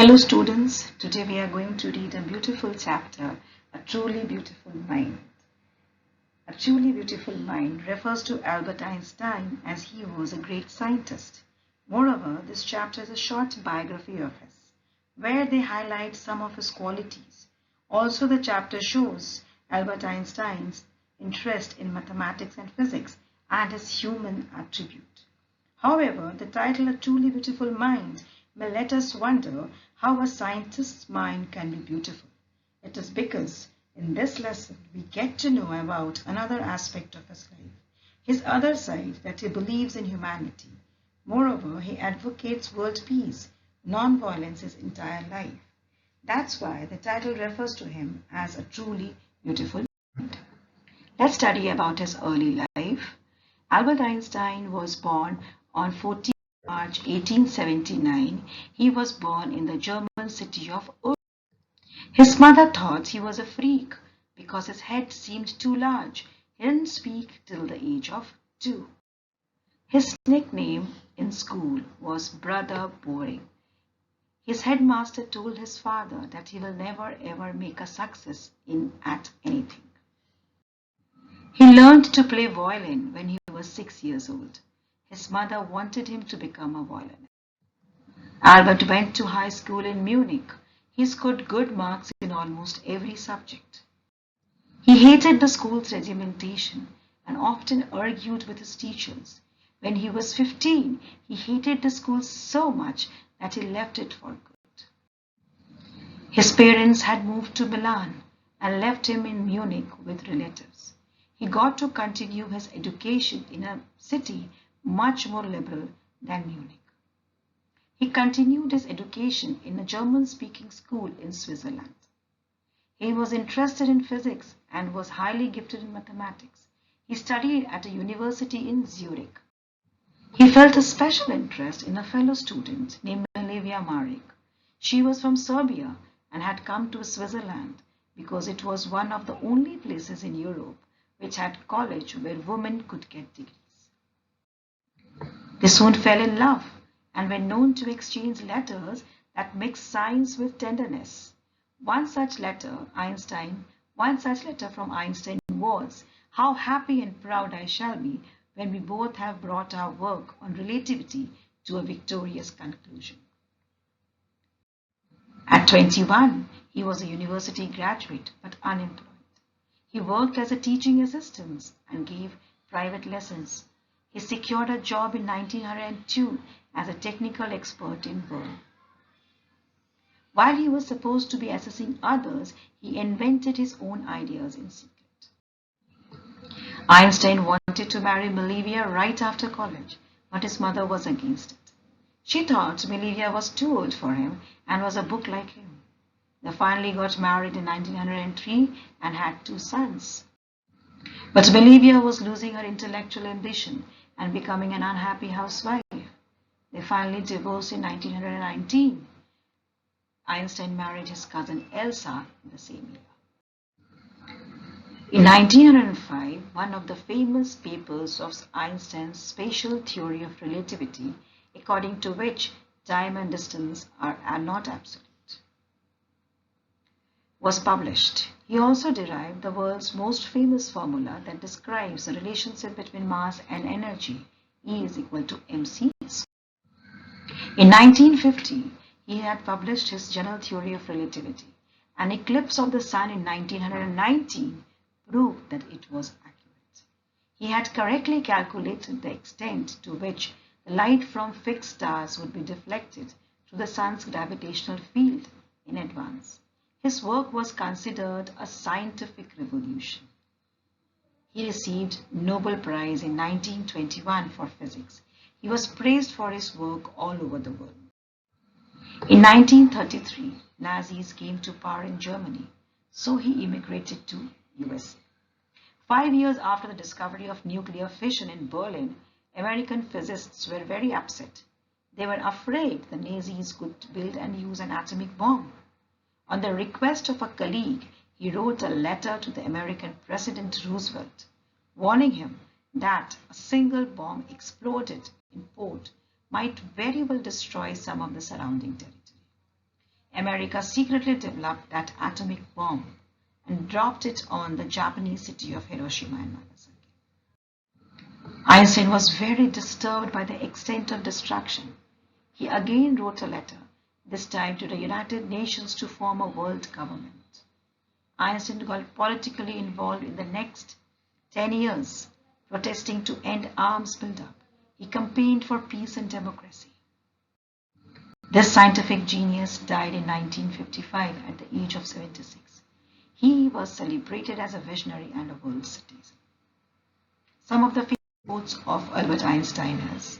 Hello students, today we are going to read a beautiful chapter, A Truly Beautiful Mind. A truly beautiful mind refers to Albert Einstein as he was a great scientist. Moreover, this chapter is a short biography of his, where they highlight some of his qualities. Also, the chapter shows Albert Einstein's interest in mathematics and physics and his human attribute. However, the title A Truly Beautiful Mind may let us wonder how a scientist's mind can be beautiful. It is because in this lesson we get to know about another aspect of his life, his other side, that he believes in humanity. Moreover, he advocates world peace, non-violence his entire life. That's why the title refers to him as a truly beautiful mind. Let's study about his early life. Albert Einstein was born on 14 March 1879. He was born in the German city of Ulm. His mother thought he was a freak because his head seemed too large. He didn't speak till the age of 2. His nickname in school was Brother Boring. His headmaster told his father that he will never ever make a success at anything. He learned to play violin when he was 6 years old. His mother wanted him to become a violinist. Albert went to high school in Munich. He scored good marks in almost every subject. He hated the school's regimentation and often argued with his teachers. When he was 15, he hated the school so much that he left it for good. His parents had moved to Milan and left him in Munich with relatives. He got to continue his education in a city much more liberal than Munich. He continued his education in a German-speaking school in Switzerland. He was interested in physics and was highly gifted in mathematics. He studied at a university in Zurich. He felt a special interest in a fellow student named Olivia Marek. She was from Serbia and had come to Switzerland because it was one of the only places in Europe which had college where women could get degrees. They soon fell in love and were known to exchange letters that mixed science with tenderness. One such letter from Einstein was, "How happy and proud I shall be when we both have brought our work on relativity to a victorious conclusion." At 21, he was a university graduate but unemployed. He worked as a teaching assistant and gave private lessons. He secured a job in 1902 as a technical expert in Bern. While he was supposed to be assessing others, he invented his own ideas in secret. Einstein wanted to marry Milevia right after college, but his mother was against it. She thought Milevia was too old for him and was a book like him. They finally got married in 1903 and had 2 sons. But Milevia was losing her intellectual ambition and becoming an unhappy housewife. They finally divorced in 1919. Einstein married his cousin Elsa in the same year. In 1905, one of the famous papers of Einstein's special theory of relativity, according to which time and distance are not absolute, was published. He also derived the world's most famous formula that describes the relationship between mass and energy, E is equal to mc². In 1950, he had published his general theory of relativity. An eclipse of the sun in 1919 proved that it was accurate. He had correctly calculated the extent to which the light from fixed stars would be deflected through the sun's gravitational field in advance. His work was considered a scientific revolution. He received Nobel Prize in 1921 for physics. He was praised for his work all over the world. In 1933, Nazis came to power in Germany, so he immigrated to USA. 5 years after the discovery of nuclear fission in Berlin, American physicists were very upset. They were afraid the Nazis could build and use an atomic bomb. On the request of a colleague, he wrote a letter to the American President Roosevelt, warning him that a single bomb exploded in port might very well destroy some of the surrounding territory. America secretly developed that atomic bomb and dropped it on the Japanese city of Hiroshima and Nagasaki. Einstein was very disturbed by the extent of destruction. He again wrote a letter, this time to the United Nations, to form a world government. Einstein got politically involved in the next 10 years, protesting to end arms buildup. He campaigned for peace and democracy. This scientific genius died in 1955 at the age of 76. He was celebrated as a visionary and a world citizen. Some of the famous quotes of Albert Einstein is,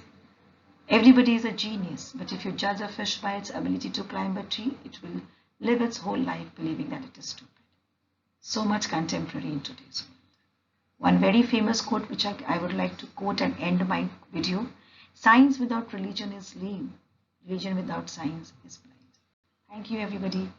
"Everybody is a genius, but if you judge a fish by its ability to climb a tree, it will live its whole life believing that it is stupid." So much contemporary in today's world. One very famous quote which I would like to quote and end my video: "Science without religion is lame. Religion without science is blind." Thank you, everybody.